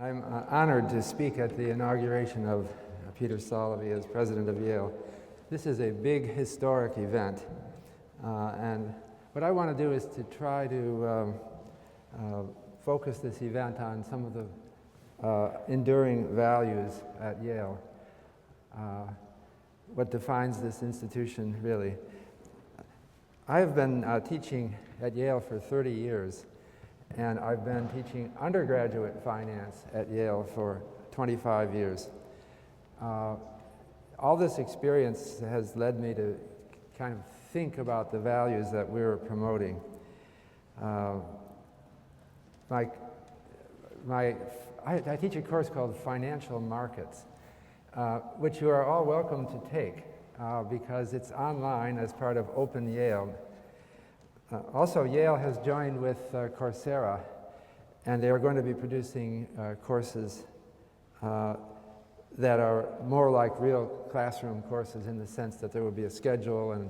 I'm honored to speak at the inauguration of Peter Salovey as president of Yale. This is a big historic event, and what I want to do is to try to focus this event on some of the enduring values at Yale, what defines this institution really. I have been teaching at Yale for 30 years, and I've been teaching undergraduate finance at Yale for 25 years. All this experience has led me to kind of think about the values that we're promoting. I teach a course called Financial Markets, which you are all welcome to take because it's online as part of Open Yale. Also, Yale has joined with Coursera, and they are going to be producing courses that are more like real classroom courses in the sense that there will be a schedule and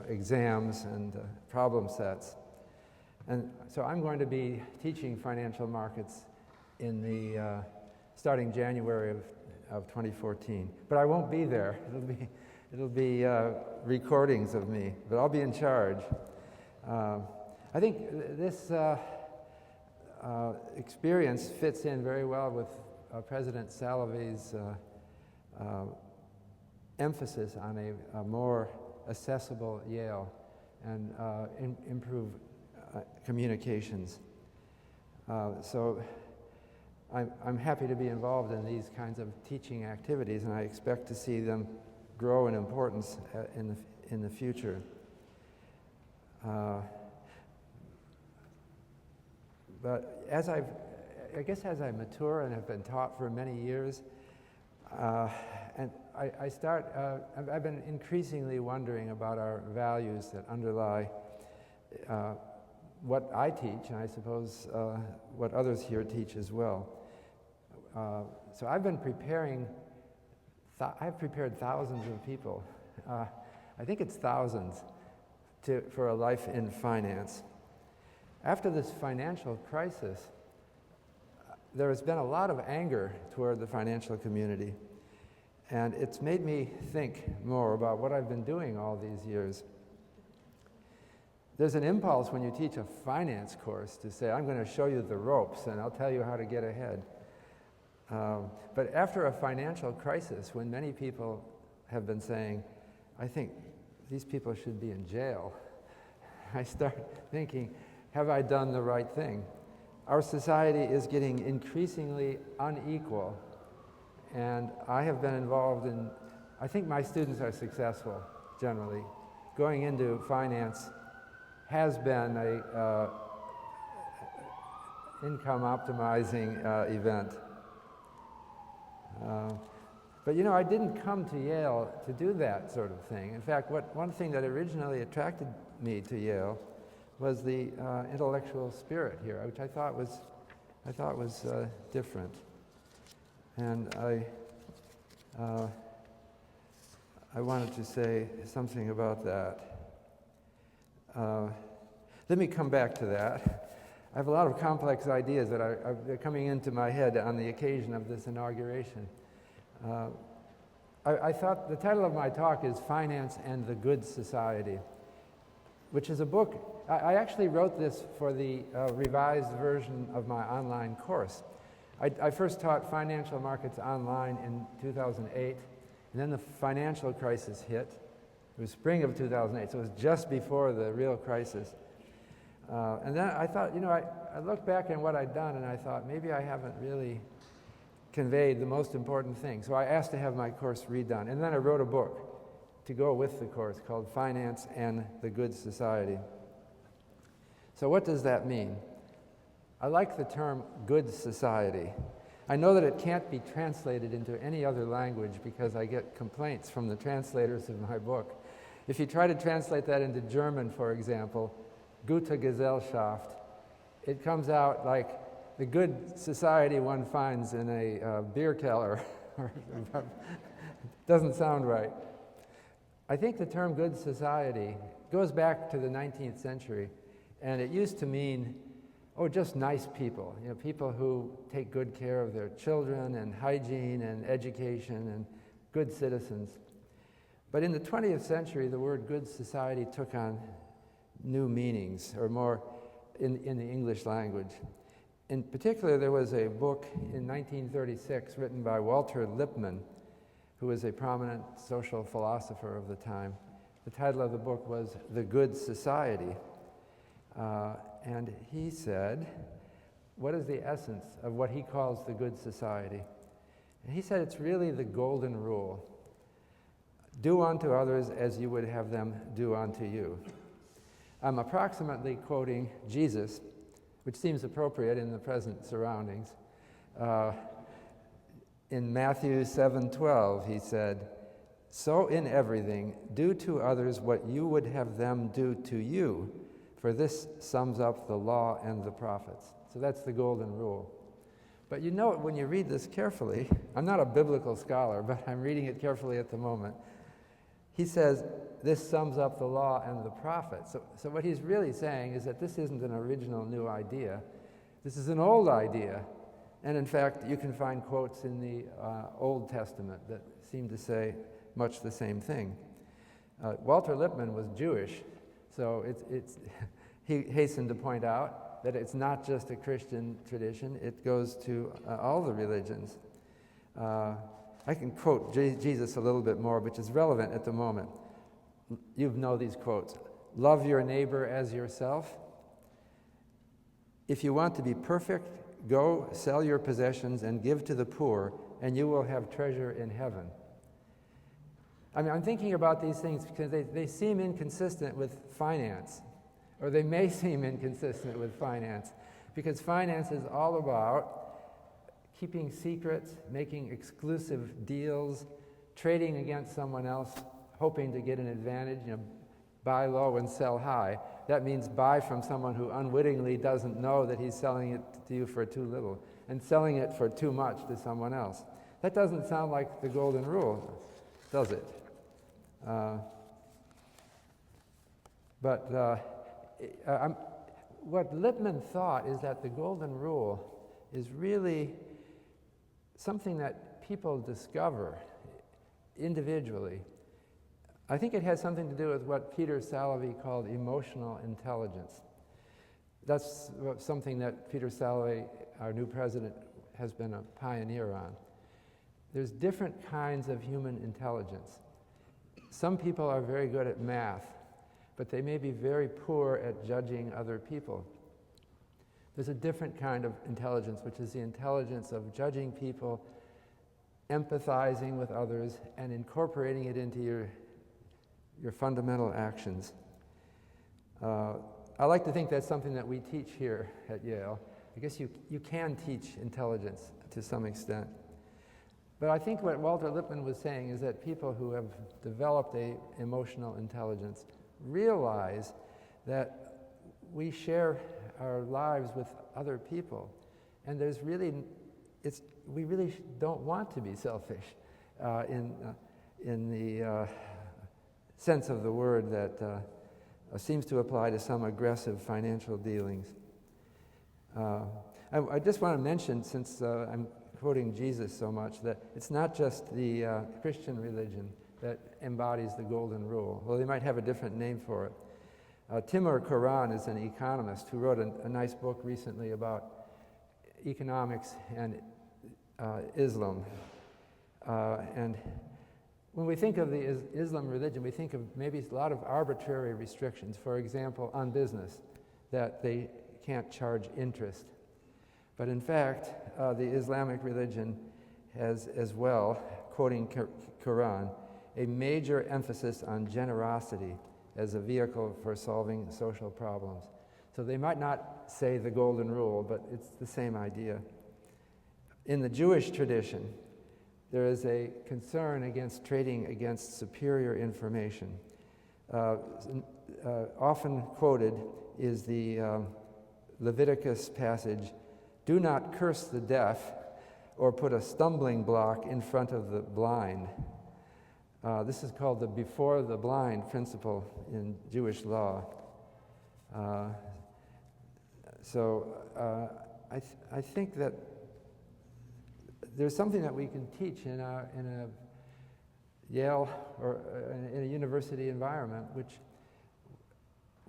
exams and problem sets. And so I'm going to be teaching financial markets in the starting January of 2014. But I won't be there. It'll be recordings of me, but I'll be in charge. I think this experience fits in very well with President Salovey's emphasis on a more accessible Yale and improve communications. So I'm happy to be involved in these kinds of teaching activities, and I expect to see them grow in importance in the future. But as I I mature and have been taught for many years, and I've been increasingly wondering about our values that underlie what I teach, and I suppose what others here teach as well. So I've been preparing, I've prepared thousands of people, I think it's thousands, for a life in finance. After this financial crisis, there has been a lot of anger toward the financial community, and it's made me think more about what I've been doing all these years. There's an impulse when you teach a finance course to say, I'm going to show you the ropes and I'll tell you how to get ahead. But after a financial crisis, when many people have been saying, I think these people should be in jail, I start thinking, have I done the right thing? Our society is getting increasingly unequal, and I have been involved in, I think my students are successful, generally. Going into finance has been a income optimizing event. But you know, I didn't come to Yale to do that sort of thing. In fact, one thing that originally attracted me to Yale was the intellectual spirit here, which I thought was different, and I wanted to say something about that. Let me come back to that. I have a lot of complex ideas that are coming into my head on the occasion of this inauguration. I thought the title of my talk is Finance and the Good Society, which is a book. I actually wrote this for the revised version of my online course. I first taught financial markets online in 2008, and then the financial crisis hit. It was spring of 2008, so it was just before the real crisis. And then I thought, you know, I looked back at what I'd done, and I thought, maybe I haven't really conveyed the most important thing. So I asked to have my course redone, and then I wrote a book to go with the course called Finance and the Good Society. So what does that mean? I like the term good society. I know that it can't be translated into any other language because I get complaints from the translators of my book. If you try to translate that into German, for example, Gute Gesellschaft, it comes out like the good society one finds in a beer cellar. It doesn't sound right. I think the term good society goes back to the 19th century, and it used to mean just nice people, people who take good care of their children and hygiene and education and good citizens. But in the 20th century, the word good society took on new meanings, or more in the English language. In particular, there was a book in 1936 written by Walter Lippmann, who was a prominent social philosopher of the time. The title of the book was The Good Society. And he said, what is the essence of what he calls the good society? And he said it's really the golden rule. Do unto others as you would have them do unto you. I'm approximately quoting Jesus, which seems appropriate in the present surroundings. In Matthew 7:12, he said, "So in everything, do to others what you would have them do to you, for this sums up the law and the prophets." So that's the golden rule. But you know it when you read this carefully. I'm not a biblical scholar, but I'm reading it carefully at the moment. He says, this sums up the law and the prophets. So what he's really saying is that this isn't an original new idea. This is an old idea. And in fact, you can find quotes in the Old Testament that seem to say much the same thing. Walter Lippmann was Jewish, so he hastened to point out that it's not just a Christian tradition, it goes to all the religions. I can quote Jesus a little bit more, which is relevant at the moment. You know these quotes. Love your neighbor as yourself. If you want to be perfect, go sell your possessions and give to the poor, and you will have treasure in heaven. I mean, I'm thinking about these things because they seem inconsistent with finance, or they may seem inconsistent with finance, because finance is all about keeping secrets, making exclusive deals, trading against someone else, hoping to get an advantage, buy low and sell high. That means buy from someone who unwittingly doesn't know that he's selling it to you for too little, and selling it for too much to someone else. That doesn't sound like the golden rule, does it? What Lippmann thought is that the golden rule is really something that people discover individually. I think it has something to do with what Peter Salovey called emotional intelligence. That's something that Peter Salovey, our new president, has been a pioneer on. There's different kinds of human intelligence. Some people are very good at math, but they may be very poor at judging other people. There's a different kind of intelligence, which is the intelligence of judging people, empathizing with others, and incorporating it into your fundamental actions. I like to think that's something that we teach here at Yale. I guess you can teach intelligence to some extent. But I think what Walter Lippmann was saying is that people who have developed an emotional intelligence realize that we share our lives with other people, and we really don't want to be selfish in the sense of the word that seems to apply to some aggressive financial dealings. I just want to mention, since I'm quoting Jesus so much, that it's not just the Christian religion that embodies the golden rule. Well, they might have a different name for it. Timur Kuran is an economist who wrote a nice book recently about economics and Islam. And when we think of the Islam religion, we think of maybe a lot of arbitrary restrictions. For example, on business, that they can't charge interest. But in fact, the Islamic religion has as well, quoting Quran, a major emphasis on generosity as a vehicle for solving social problems. So they might not say the golden rule, but it's the same idea. In the Jewish tradition, there is a concern against trading against superior information. Often quoted is the Leviticus passage, "Do not curse the deaf or put a stumbling block in front of the blind." This is called the before the blind principle in Jewish law. So I think that there's something that we can teach in a Yale or in a university environment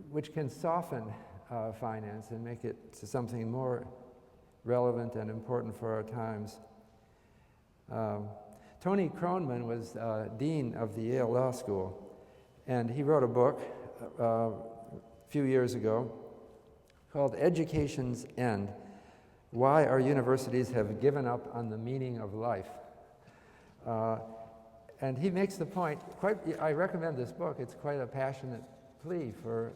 which can soften finance and make it to something more relevant and important for our times. Tony Kronman was dean of the Yale Law School, and he wrote a book a few years ago called Education's End: Why Our Universities Have Given Up on the Meaning of Life. And he makes the point, I recommend this book. It's quite a passionate plea for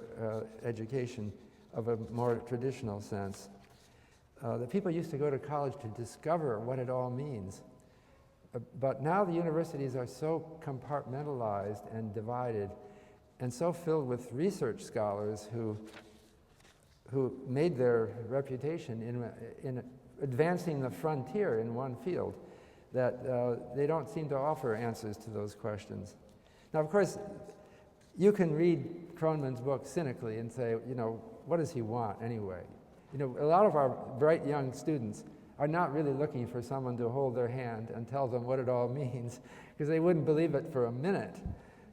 education of a more traditional sense. The people used to go to college to discover what it all means. But now the universities are so compartmentalized and divided and so filled with research scholars who made their reputation in advancing the frontier in one field that they don't seem to offer answers to those questions. Now, of course, you can read Kronman's book cynically and say, what does he want anyway? A lot of our bright young students are not really looking for someone to hold their hand and tell them what it all means, because they wouldn't believe it for a minute.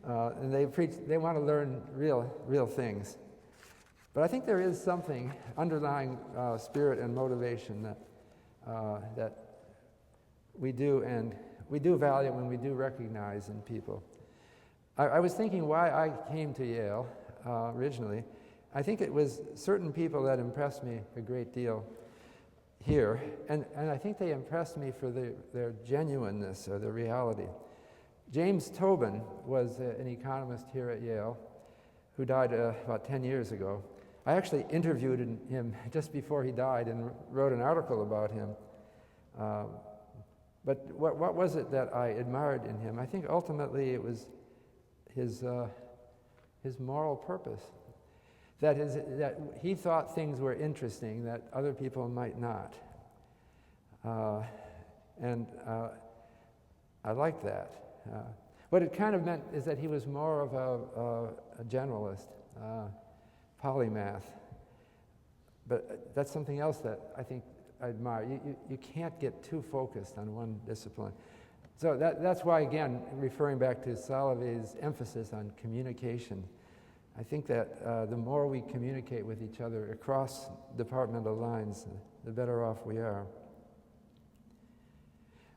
And they want to learn real things. But I think there is something underlying spirit and motivation that we do value and we do recognize in people. I was thinking why I came to Yale originally. I think it was certain people that impressed me a great deal here, and I think they impressed me for their genuineness or their reality. James Tobin was an economist here at Yale who died about 10 years ago. I actually interviewed him just before he died and wrote an article about him. But what was it that I admired in him? I think ultimately it was his moral purpose. That he thought things were interesting that other people might not. And I like that. What it kind of meant is that he was more of a generalist, polymath. But that's something else that I think I admire. You can't get too focused on one discipline. So that's why, again, referring back to Salovey's emphasis on communication, I think that the more we communicate with each other across departmental lines, the better off we are.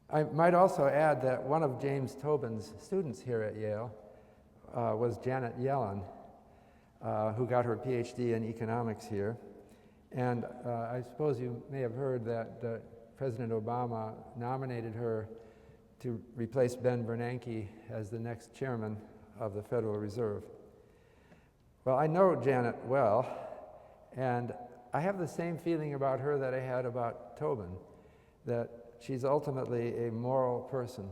I might also add that one of James Tobin's students here at Yale was Janet Yellen, who got her PhD in economics here. And I suppose you may have heard that President Obama nominated her to replace Ben Bernanke as the next chairman of the Federal Reserve. Well, I know Janet well, and I have the same feeling about her that I had about Tobin, that she's ultimately a moral person.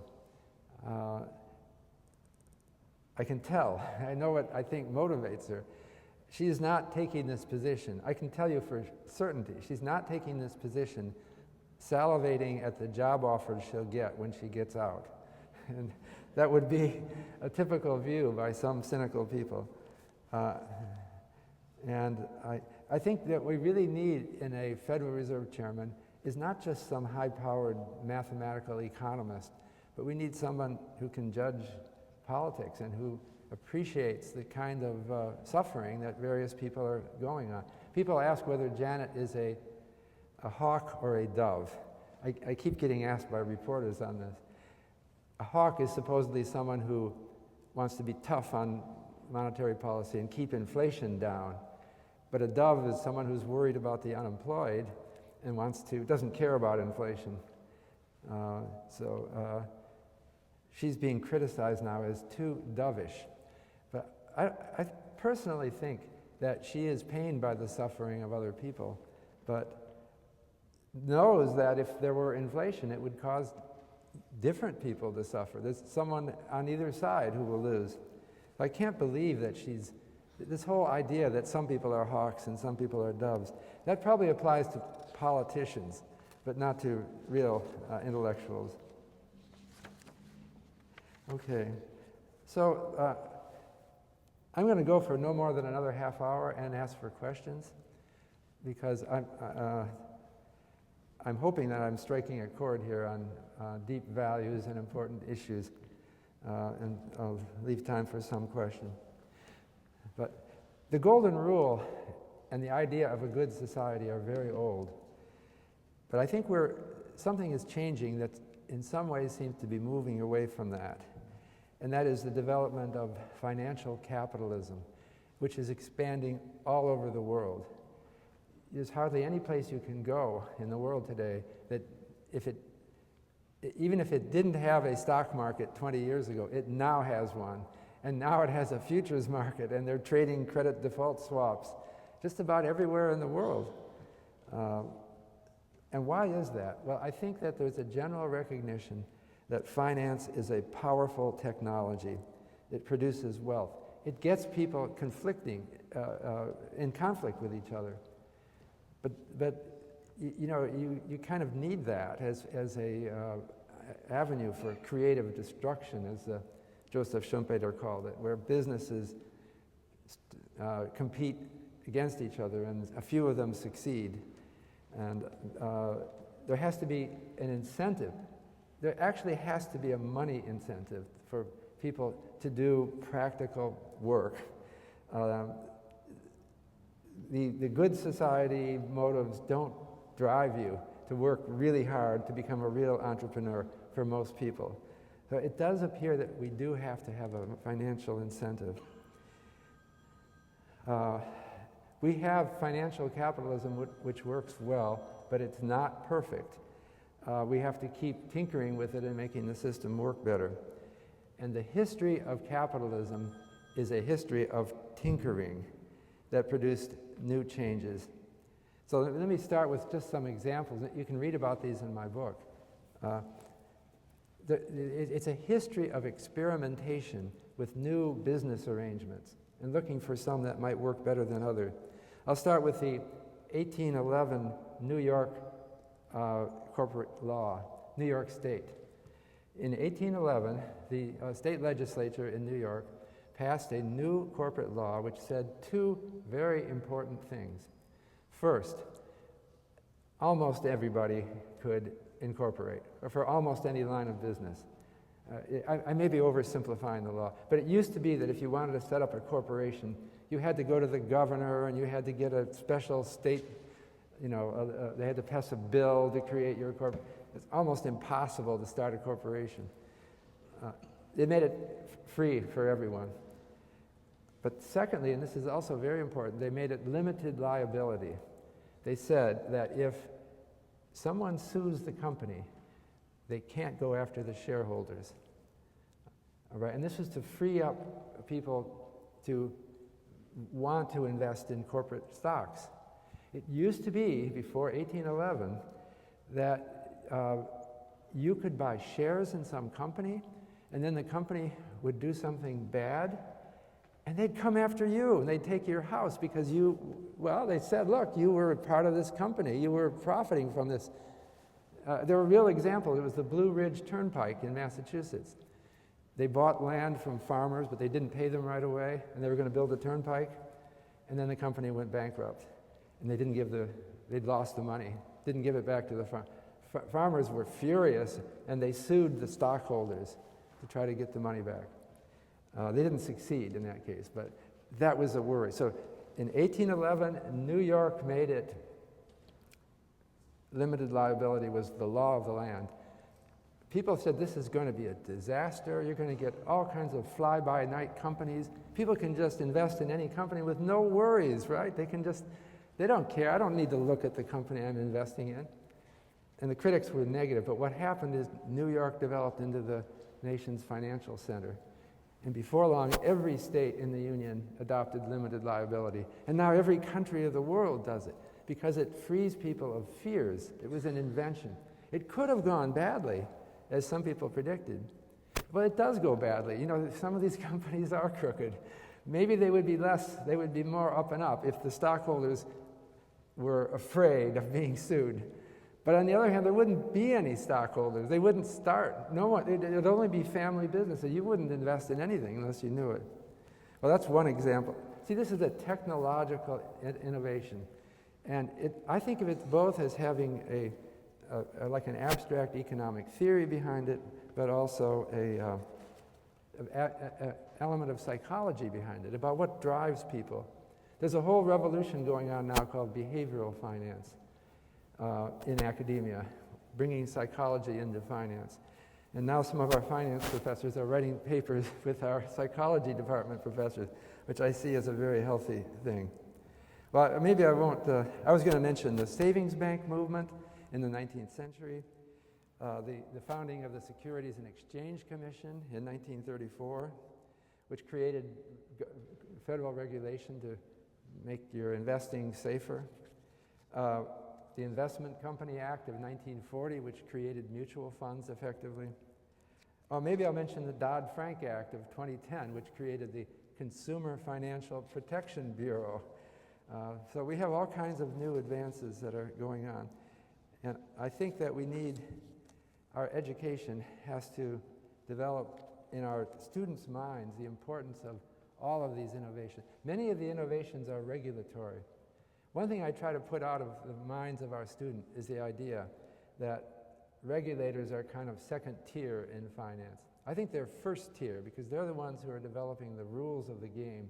I can tell. I know what I think motivates her. She's not taking this position. I can tell you for certainty, she's not taking this position salivating at the job offers she'll get when she gets out. And that would be a typical view by some cynical people. And I think that we really need in a Federal Reserve chairman is not just some high-powered mathematical economist, but we need someone who can judge politics and who appreciates the kind of suffering that various people are going on. People ask whether Janet is a hawk or a dove. I keep getting asked by reporters on this. A hawk is supposedly someone who wants to be tough on monetary policy and keep inflation down. But a dove is someone who's worried about the unemployed and doesn't care about inflation. So she's being criticized now as too dovish. But I personally think that she is pained by the suffering of other people, but knows that if there were inflation, it would cause different people to suffer. There's someone on either side who will lose. I can't believe that this whole idea that some people are hawks and some people are doves, that probably applies to politicians, but not to real intellectuals. Okay, so I'm going to go for no more than another half hour and ask for questions. because I'm hoping that I'm striking a chord here on deep values and important issues, and I'll leave time for some question. But the golden rule and the idea of a good society are very old. But I think something is changing that in some ways seems to be moving away from that. And that is the development of financial capitalism, which is expanding all over the world. There's hardly any place you can go in the world today that even if it didn't have a stock market 20 years ago, it now has one. And now it has a futures market, and they're trading credit default swaps just about everywhere in the world. And why is that? Well, I think that there's a general recognition that finance is a powerful technology. It produces wealth. It gets people in conflict with each other. But you kind of need that as a avenue for creative destruction, as Joseph Schumpeter called it, where businesses compete against each other, and a few of them succeed. And there has to be an incentive. There actually has to be a money incentive for people to do practical work. The good society motives don't drive you to work really hard to become a real entrepreneur for most people. So it does appear that we do have to have a financial incentive. We have financial capitalism which works well, but it's not perfect. We have to keep tinkering with it and making the system work better. And the history of capitalism is a history of tinkering that produced new changes. So let me start with just some examples. You can read about these in my book. It's a history of experimentation with new business arrangements and looking for some that might work better than others. I'll start with the 1811 New York corporate law, New York State. In 1811, the state legislature in New York passed a new corporate law which said two very important things. First, almost everybody could incorporate, or for almost any line of business. I may be oversimplifying the law, but it used to be that if you wanted to set up a corporation, you had to go to the governor and you had to get a special state, they had to pass a bill to create your corporation. It's almost impossible to start a corporation. They made it free for everyone. But secondly, and this is also very important, they made it limited liability. They said that if someone sues the company, they can't go after the shareholders. All right? And this was to free up people to want to invest in corporate stocks. It used to be, before 1811, that you could buy shares in some company, and then the company would do something bad, and they'd come after you, and they'd take your house because they said, look, you were a part of this company. You were profiting from this. There were real examples. It was the Blue Ridge Turnpike in Massachusetts. They bought land from farmers, but they didn't pay them right away, and they were going to build a turnpike, and then the company went bankrupt, and they'd lost the money, didn't give it back to the farm. Farmers were furious, and they sued the stockholders to try to get the money back. They didn't succeed in that case, but that was a worry. So in 1811, New York made it limited liability was the law of the land. People said this is going to be a disaster. You're going to get all kinds of fly-by-night companies. People can just invest in any company with no worries, right? They don't care. I don't need to look at the company I'm investing in. And the critics were negative, but what happened is New York developed into the nation's financial center. And before long, every state in the Union adopted limited liability. And now every country of the world does it because it frees people of fears. It was an invention. It could have gone badly, as some people predicted. But it does go badly. Some of these companies are crooked. Maybe they would be more up and up if the stockholders were afraid of being sued. But on the other hand, there wouldn't be any stockholders. They wouldn't start. No one. It would only be family business. You wouldn't invest in anything unless you knew it. Well, that's one example. See, this is a technological innovation. And I think of it both as having like an abstract economic theory behind it, but also an element of psychology behind it, about what drives people. There's a whole revolution going on now called behavioral finance in academia, bringing psychology into finance. And now some of our finance professors are writing papers with our psychology department professors, which I see as a very healthy thing. Well, maybe I won't. I was going to mention the savings bank movement in the 19th century, the founding of the Securities and Exchange Commission in 1934, which created federal regulation to make your investing safer. The Investment Company Act of 1940, which created mutual funds effectively. Or maybe I'll mention the Dodd-Frank Act of 2010, which created the Consumer Financial Protection Bureau. So we have all kinds of new advances that are going on. And I think that our education has to develop in our students' minds the importance of all of these innovations. Many of the innovations are regulatory. One thing I try to put out of the minds of our students is the idea that regulators are kind of second tier in finance. I think they're first tier because they're the ones who are developing the rules of the game.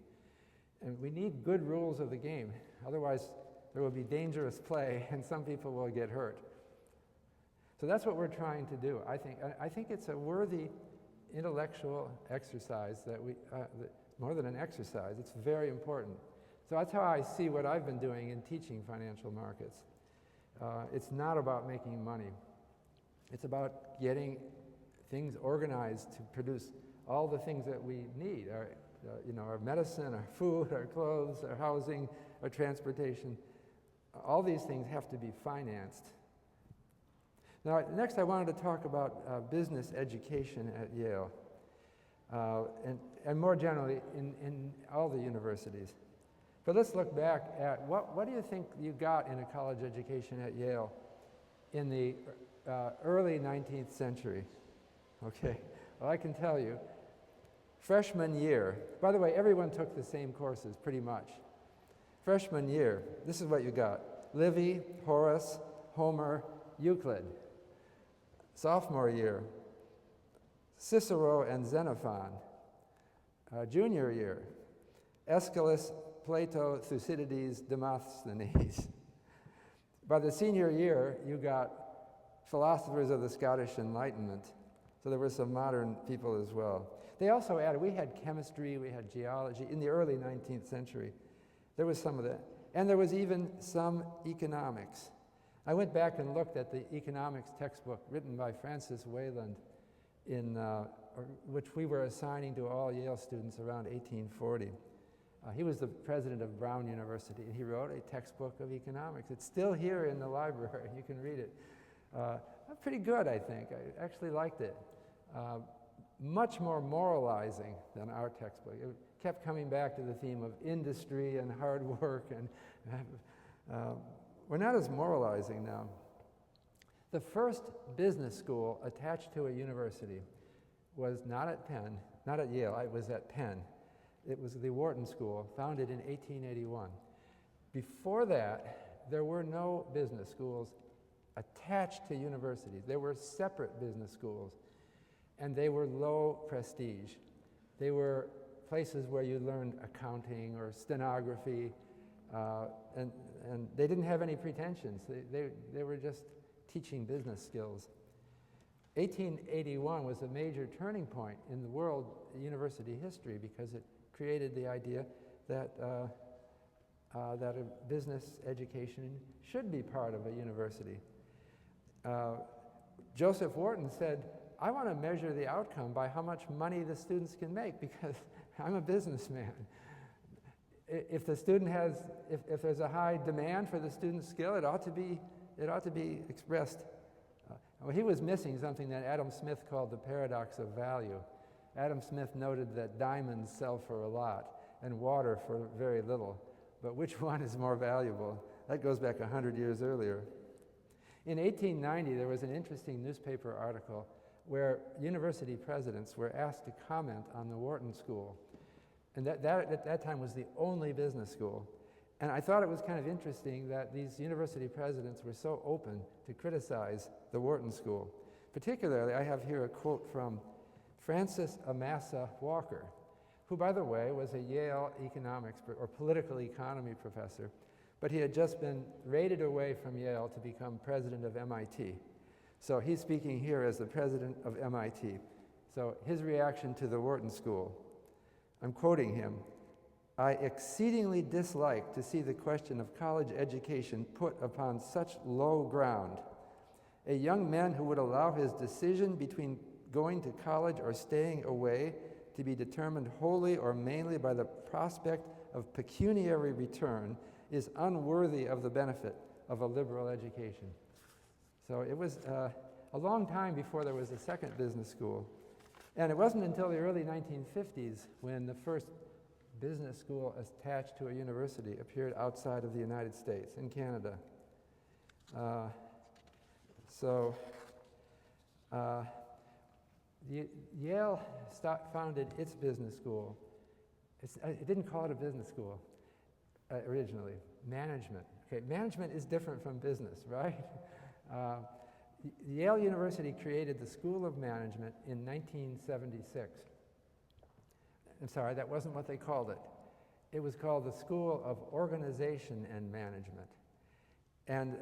And we need good rules of the game. Otherwise, there will be dangerous play and some people will get hurt. So that's what we're trying to do. I think it's a worthy intellectual exercise more than an exercise, it's very important. So that's how I see what I've been doing in teaching financial markets. It's not about making money. It's about getting things organized to produce all the things that we need, our medicine, our food, our clothes, our housing, our transportation. All these things have to be financed. Now, next I wanted to talk about business education at Yale, and more generally in all the universities. But let's look back at what do you think you got in a college education at Yale in the early 19th century? Okay, well, I can tell you, freshman year, by the way, everyone took the same courses pretty much. Freshman year, this is what you got: Livy, Horace, Homer, Euclid. Sophomore year, Cicero and Xenophon. Junior year, Aeschylus, Plato, Thucydides, Demosthenes. By the senior year, you got philosophers of the Scottish Enlightenment. So there were some modern people as well. They also added, we had chemistry, we had geology in the early 19th century. There was some of that. And there was even some economics. I went back and looked at the economics textbook written by Francis Wayland, which we were assigning to all Yale students around 1840. He was the president of Brown University, and he wrote a textbook of economics. It's still here in the library. You can read it. Pretty good, I think. I actually liked it. Much more moralizing than our textbook. It kept coming back to the theme of industry and hard work, and we're not as moralizing now. The first business school attached to a university was not at Penn, not at Yale, it was at Penn. It was the Wharton School, founded in 1881. Before that, there were no business schools attached to universities. There were separate business schools, and they were low prestige. They were places where you learned accounting or stenography, and they didn't have any pretensions. They were just teaching business skills. 1881 was a major turning point in the world university history because it created the idea that a business education should be part of a university. Joseph Wharton said, I want to measure the outcome by how much money the students can make because I'm a businessman. If the student if there's a high demand for the student's skill, it ought to be expressed. Well, he was missing something that Adam Smith called the paradox of value. Adam Smith noted that diamonds sell for a lot and water for very little, but which one is more valuable? That goes back 100 years earlier. In 1890, there was an interesting newspaper article where university presidents were asked to comment on the Wharton School. And that at that time was the only business school. And I thought it was kind of interesting that these university presidents were so open to criticize the Wharton School. Particularly, I have here a quote from Francis Amasa Walker, who, by the way, was a Yale economics or political economy professor, but he had just been raided away from Yale to become president of MIT. So he's speaking here as the president of MIT. So his reaction to the Wharton School, I'm quoting him, "I exceedingly dislike to see the question of college education put upon such low ground. A young man who would allow his decision between going to college or staying away to be determined wholly or mainly by the prospect of pecuniary return is unworthy of the benefit of a liberal education." So it was a long time before there was a second business school. And it wasn't until the early 1950s when the first business school attached to a university appeared outside of the United States, in Canada. Yale founded its business school. It didn't call it a business school originally. Management. Okay, management is different from business, right? Yale University created the School of Management in 1976. I'm sorry, that wasn't what they called it. It was called the School of Organization and Management. And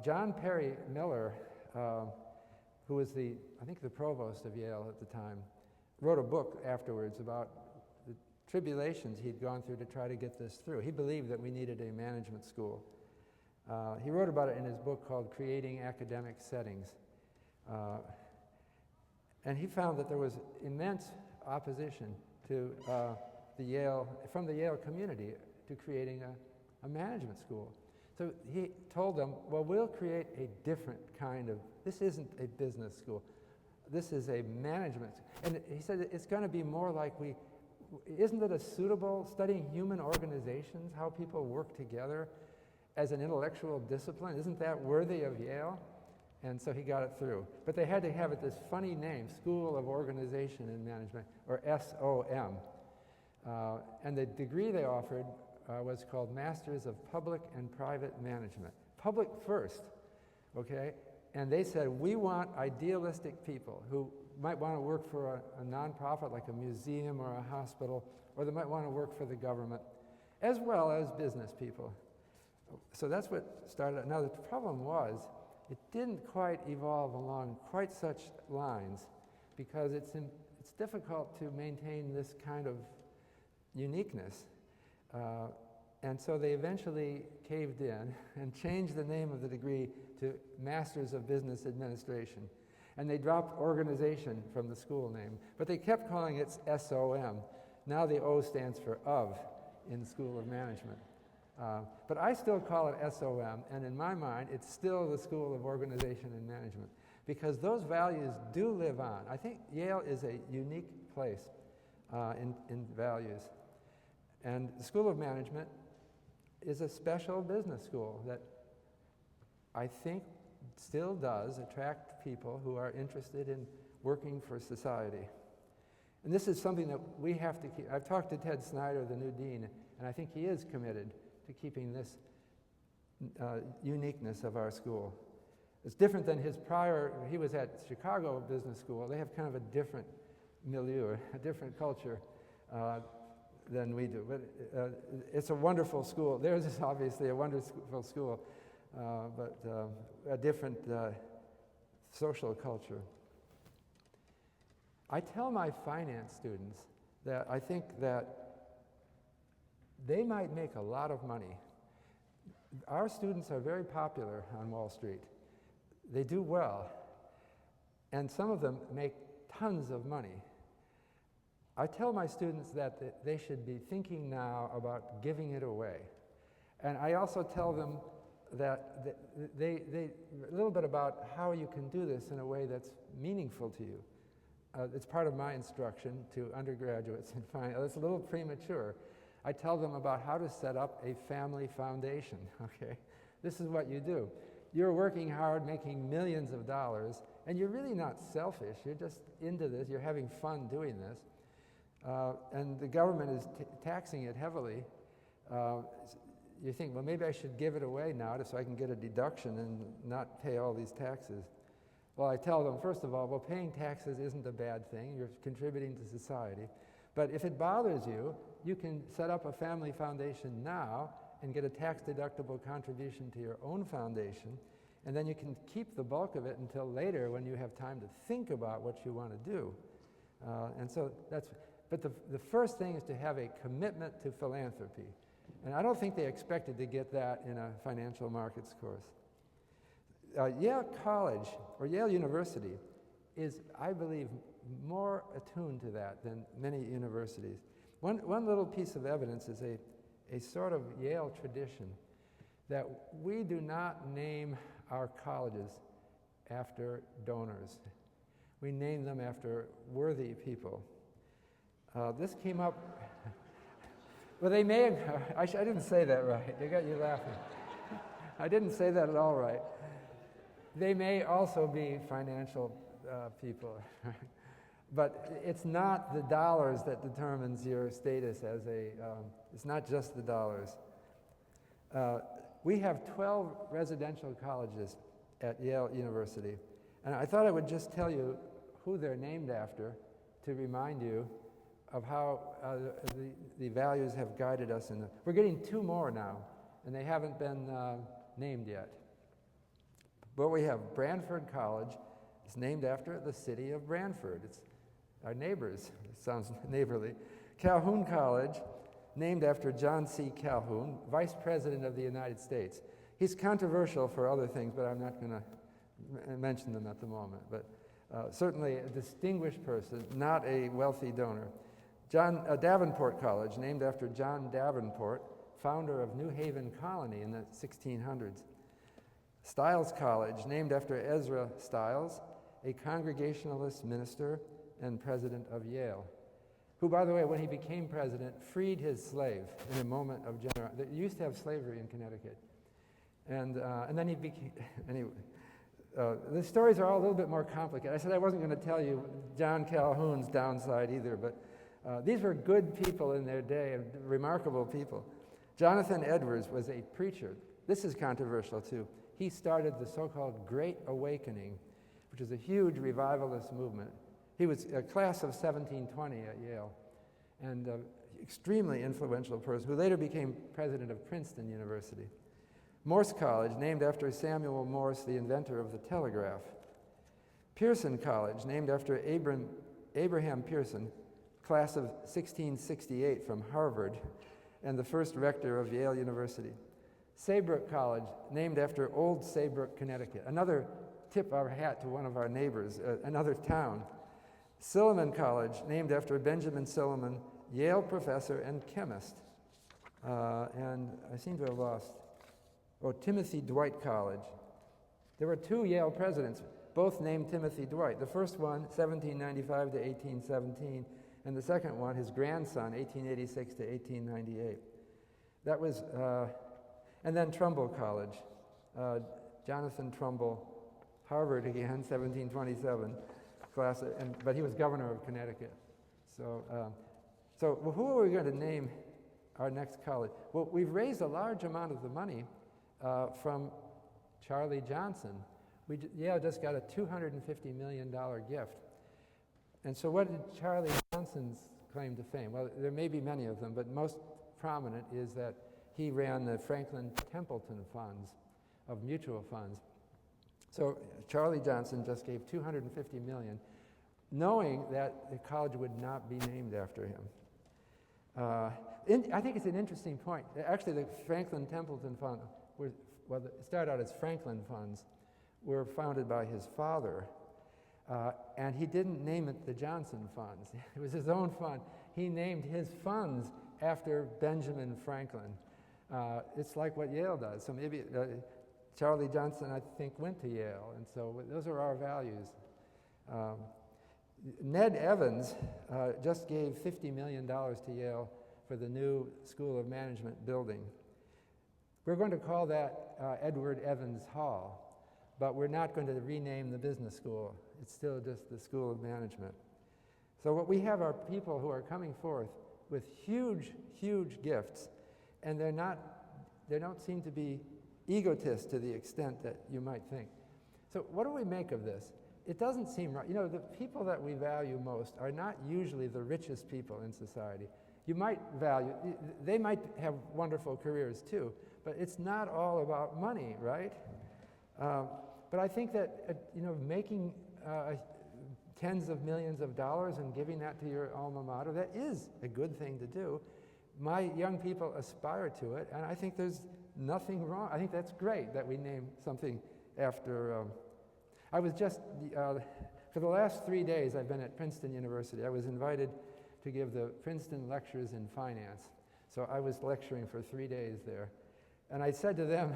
John Perry Miller, who was I think the provost of Yale at the time, wrote a book afterwards about the tribulations he'd gone through to try to get this through. He believed that we needed a management school. He wrote about it in his book called Creating Academic Settings. And he found that there was immense opposition to from the Yale community to creating a management school. So he told them, well, we'll create a different kind of, this isn't a business school, this is a management. And he said it's going to be more like isn't it a suitable, studying human organizations, how people work together as an intellectual discipline, isn't that worthy of Yale? And so he got it through. But they had to have it this funny name, School of Organization and Management, or SOM. And the degree they offered was called Masters of Public and Private Management. Public first, okay? And they said, we want idealistic people who might want to work for a nonprofit like a museum or a hospital, or they might want to work for the government, as well as business people. So that's what started. Now the problem was, it didn't quite evolve along quite such lines because it's difficult to maintain this kind of uniqueness. And so they eventually caved in and changed the name of the degree to Masters of Business Administration. And they dropped organization from the school name, but they kept calling it SOM. Now the O stands for of in School of Management. But I still call it SOM, and in my mind, it's still the School of Organization and Management, because those values do live on. I think Yale is a unique place in values. And the School of Management is a special business school that I think still does attract people who are interested in working for society. And this is something that we have to keep. I've talked to Ted Snyder, the new dean, and I think he is committed to keeping this uniqueness of our school. It's different than his prior, he was at Chicago Business School. They have kind of a different milieu, a different culture than we do. But it's a wonderful school. Theirs is obviously a wonderful school, but a different social culture. I tell my finance students that I think that they might make a lot of money. Our students are very popular on Wall Street. They do well, and some of them make tons of money. I tell my students that they should be thinking now about giving it away. And I also tell them that a little bit about how you can do this in a way that's meaningful to you. It's part of my instruction to undergraduates in finance. It's a little premature. I tell them about how to set up a family foundation, okay? This is what you do. You're working hard, making millions of dollars, and you're really not selfish. You're just into this. You're having fun doing this. And the government is taxing it heavily. you think, well, maybe I should give it away now so I can get a deduction and not pay all these taxes. Well, I tell them, first of all, well, paying taxes isn't a bad thing. You're contributing to society. But if it bothers you, you can set up a family foundation now and get a tax-deductible contribution to your own foundation, and then you can keep the bulk of it until later when you have time to think about what you want to do. And so that's, but the first thing is to have a commitment to philanthropy. And I don't think they expected to get that in a financial markets course. Yale College, or Yale University, is, I believe, more attuned to that than many universities. One little piece of evidence is a sort of Yale tradition that we do not name our colleges after donors. We name them after worthy people. This came up, well, they may have, I didn't say that right. They got you laughing. I didn't say that at all right. They may also be financial people, but it's not the dollars that determines your status as it's not just the dollars. We have 12 residential colleges at Yale University, and I thought I would just tell you who they're named after to remind you of how the values have guided us. We're getting 2 more now, and they haven't been named yet. But we have Branford College. It's named after the city of Branford. It's our neighbors. It sounds neighborly. Calhoun College, named after John C. Calhoun, Vice President of the United States. He's controversial for other things, but I'm not going to mention them at the moment. But certainly a distinguished person, not a wealthy donor. Davenport College, named after John Davenport, founder of New Haven Colony in the 1600s. Stiles College, named after Ezra Stiles, a Congregationalist minister and president of Yale, who, by the way, when he became president, freed his slave in a moment of generosity. They used to have slavery in Connecticut. And then he became, anyway, the stories are all a little bit more complicated. I said I wasn't going to tell you John Calhoun's downside either, but these were good people in their day, remarkable people. Jonathan Edwards was a preacher. This is controversial, too. He started the so-called Great Awakening, which is a huge revivalist movement. He was a class of 1720 at Yale, and an extremely influential person who later became president of Princeton University. Morse College, named after Samuel Morse, the inventor of the telegraph. Pearson College, named after Abraham Pearson, class of 1668 from Harvard, and the first rector of Yale University. Saybrook College, named after Old Saybrook, Connecticut. Another tip our hat to one of our neighbors, another town. Silliman College, named after Benjamin Silliman, Yale professor and chemist. And I seem to have lost, Timothy Dwight College. There were 2 Yale presidents, both named Timothy Dwight. The first one, 1795 to 1817, and the second one, his grandson, 1886 to 1898. That was, and then Trumbull College, Jonathan Trumbull, Harvard again, 1727, class, but he was governor of Connecticut. So who are we going to name our next college? Well, we've raised a large amount of the money from Charlie Johnson. Yale just got a $250 million gift. And so what did Charlie Johnson's claim to fame? Well, there may be many of them, but most prominent is that he ran the Franklin Templeton funds of mutual funds. So Charlie Johnson just gave $250 million, knowing that the college would not be named after him. I think it's an interesting point. Actually, the Franklin Templeton Fund, it started out as Franklin Funds, were founded by his father, and he didn't name it the Johnson Funds. It was his own fund. He named his funds after Benjamin Franklin. It's like what Yale does. So maybe Charlie Johnson, I think, went to Yale, and so those are our values. Ned Evans just gave $50 million to Yale for the new School of Management building. We're going to call that Edward Evans Hall, but we're not going to rename the business school. It's still just the School of Management. So what we have are people who are coming forth with huge, huge gifts, and they're not They don't seem to be egotists to the extent that you might think. So what do we make of this? It doesn't seem right. You know, the people that we value most are not usually the richest people in society. You might value, they might have wonderful careers too, but it's not all about money, right? But I think that, you know, making tens of millions of dollars and giving that to your alma mater, that is a good thing to do. My young people aspire to it, and I think there's nothing wrong. I think that's great that we name something after. I was just, for the last 3 days I've been at Princeton University. I was invited to give the Princeton lectures in finance. So I was lecturing for 3 days there. And I said to them,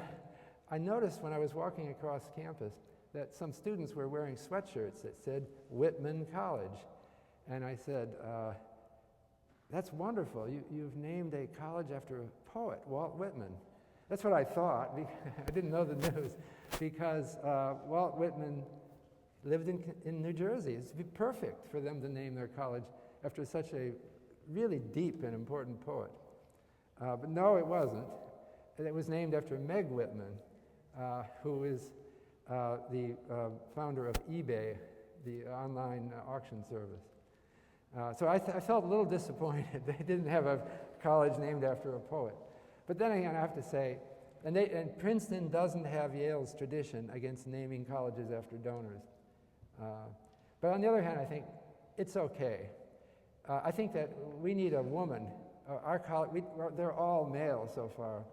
I noticed when I was walking across campus that some students were wearing sweatshirts that said Whitman College. And I said, that's wonderful. You've named a college after a poet, Walt Whitman. That's what I thought. I didn't know the news, because Walt Whitman lived in New Jersey. It'd be perfect for them to name their college after such a really deep and important poet. But no, it wasn't. It was named after Meg Whitman, who is the founder of eBay, the online auction service. So I felt a little disappointed they didn't have a college named after a poet. But then again, I have to say, and Princeton doesn't have Yale's tradition against naming colleges after donors. But on the other hand, I think it's okay. I think that we need a woman. Our college, they're all male so far.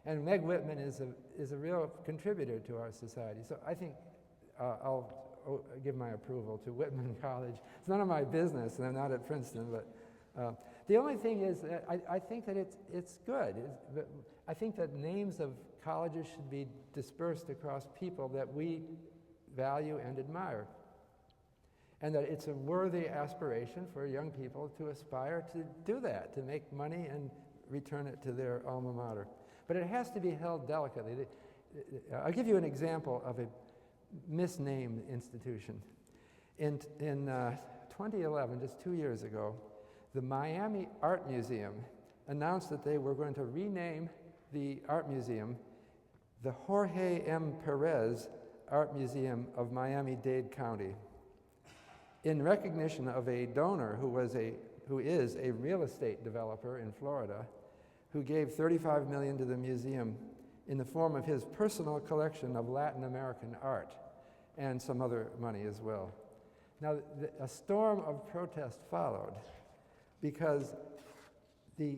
And Meg Whitman is a real contributor to our society. So I think I'll give my approval to Whitman College. It's none of my business, and I'm not at Princeton, but the only thing is that I think that it's good. I think that names of colleges should be dispersed across people that we value and admire. And that it's a worthy aspiration for young people to aspire to do that, to make money and return it to their alma mater. But it has to be held delicately. I'll give you an example of a misnamed institution. In 2011, just 2 years ago, the Miami Art Museum announced that they were going to rename the art museum the Jorge M. Perez Art Museum of Miami-Dade County, in recognition of a donor who is a real estate developer in Florida, who gave $35 million to the museum in the form of his personal collection of Latin American art and some other money as well. Now, a storm of protest followed because the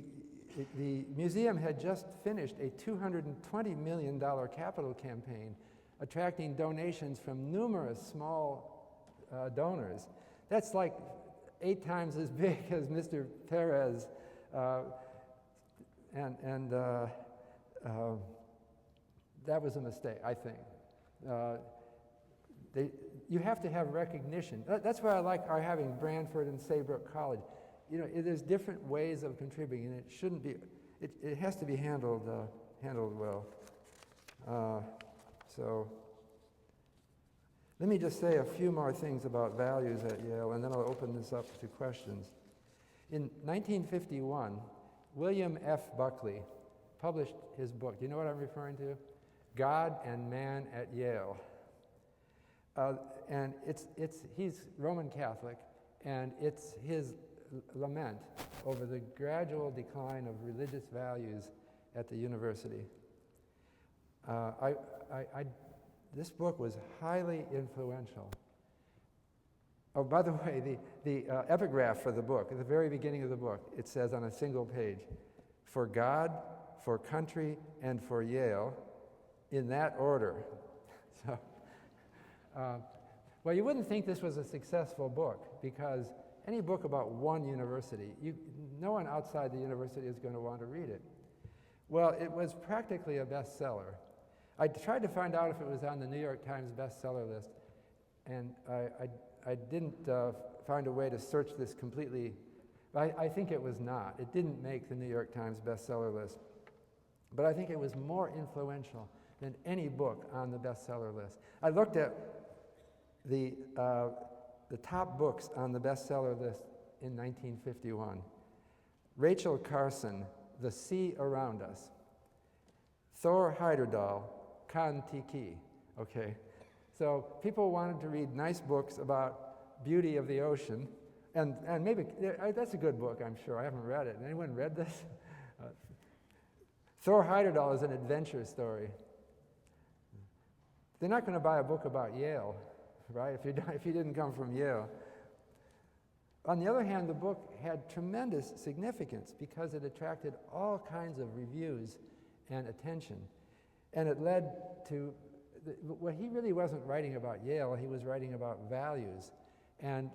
museum had just finished a $220 million capital campaign attracting donations from numerous small donors. That's like 8 times as big as Mr. Perez, and that was a mistake, I think. You have to have recognition. That's why I like our having Branford and Saybrook College. You know, there's different ways of contributing, and it shouldn't be. It has to be handled well. So let me just say a few more things about values at Yale, and then I'll open this up to questions. In 1951, William F. Buckley published his book. Do you know what I'm referring to? God and Man at Yale. And he's Roman Catholic, and it's his lament over the gradual decline of religious values at the university. This book was highly influential. Oh, by the way, the epigraph for the book, at the very beginning of the book, it says on a single page, "For God, for country, and for Yale, in that order." So, well, you wouldn't think this was a successful book, because any book about one university, no one outside the university is going to want to read it. Well, it was practically a bestseller. I tried to find out if it was on the New York Times bestseller list, and I didn't find a way to search this completely. I think it was not. It didn't make the New York Times bestseller list. But I think it was more influential than any book on the bestseller list. I looked at the top books on the bestseller list in 1951. Rachel Carson, The Sea Around Us. Thor Heyerdahl, Kon-Tiki. Okay, so people wanted to read nice books about beauty of the ocean, and maybe that's a good book, I'm sure. I haven't read it. Anyone read this? Thor Heyerdahl is an adventure story. They're not going to buy a book about Yale, right? If you didn't come from Yale. On the other hand, the book had tremendous significance because it attracted all kinds of reviews and attention. And it led to, well, he really wasn't writing about Yale, he was writing about values. And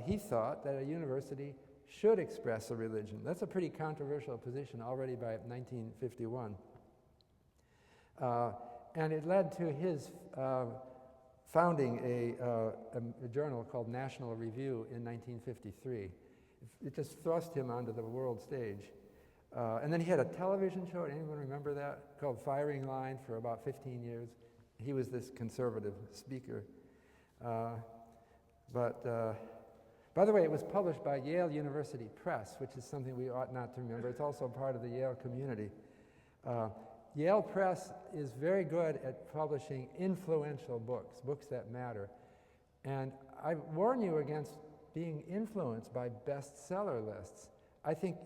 he thought that a university should express a religion. That's a pretty controversial position already by 1951. And it led to his founding a journal called National Review in 1953. It just thrust him onto the world stage. And then he had a television show, anyone remember that? Called Firing Line for about 15 years. He was this conservative speaker. By the way, it was published by Yale University Press, which is something we ought not to remember. It's also part of the Yale community. Yale Press is very good at publishing influential books, books that matter. And I warn you against being influenced by bestseller lists. I think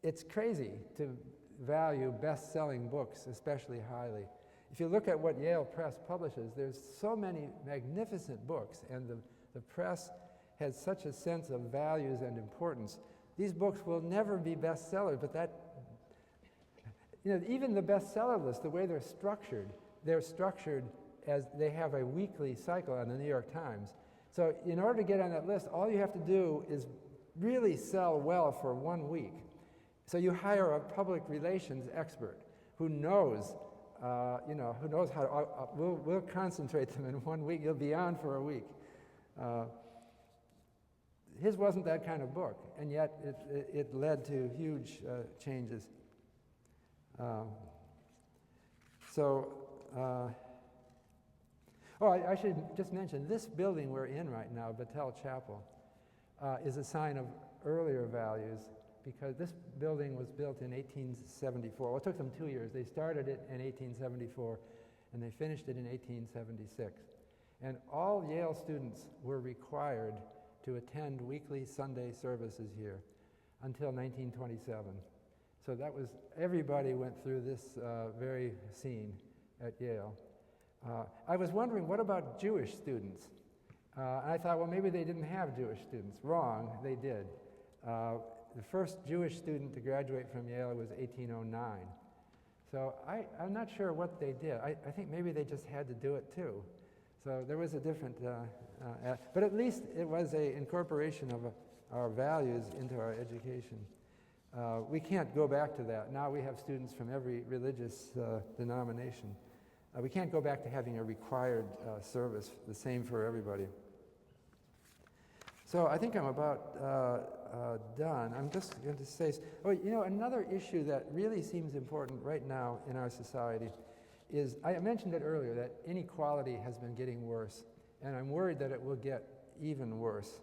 it's crazy to value best-selling books especially highly. If you look at what Yale Press publishes, there's so many magnificent books, and the press has such a sense of values and importance. These books will never be bestsellers, but that, even the bestseller list, the way they're structured as they have a weekly cycle on the New York Times. So in order to get on that list, all you have to do is really sell well for 1 week. So you hire a public relations expert who knows, who knows how to, we'll concentrate them in 1 week. You'll be on for a week. His wasn't that kind of book, and yet it led to huge changes. I should just mention, this building we're in right now, Battelle Chapel, is a sign of earlier values, because this building was built in 1874. Well, it took them 2 years. They started it in 1874, and they finished it in 1876. And all Yale students were required to attend weekly Sunday services here until 1927. So that was, everybody went through this very scene at Yale. I was wondering, what about Jewish students? And I thought, well, maybe they didn't have Jewish students. Wrong, they did. The first Jewish student to graduate from Yale was 1809. So I'm not sure what they did. I think maybe they just had to do it too. So there was a different, but at least it was an incorporation of our values into our education. We can't go back to that. Now we have students from every religious denomination. We can't go back to having a required service, the same for everybody. So I think I'm about done. I'm just going to say, another issue that really seems important right now in our society is, I mentioned it earlier, that inequality has been getting worse, and I'm worried that it will get even worse.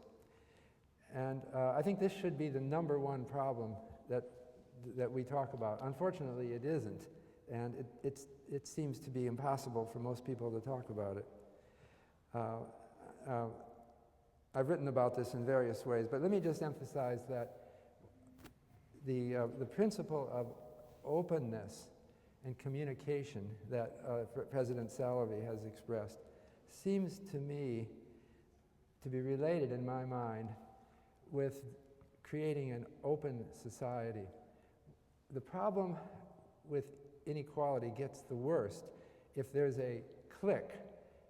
And I think this should be the #1 problem that we talk about. Unfortunately, it isn't, and it seems to be impossible for most people to talk about it. I've written about this in various ways, but let me just emphasize that the principle of openness and communication that President Salovey has expressed seems to me to be related, in my mind, with creating an open society. The problem with inequality gets the worst if there's a clique,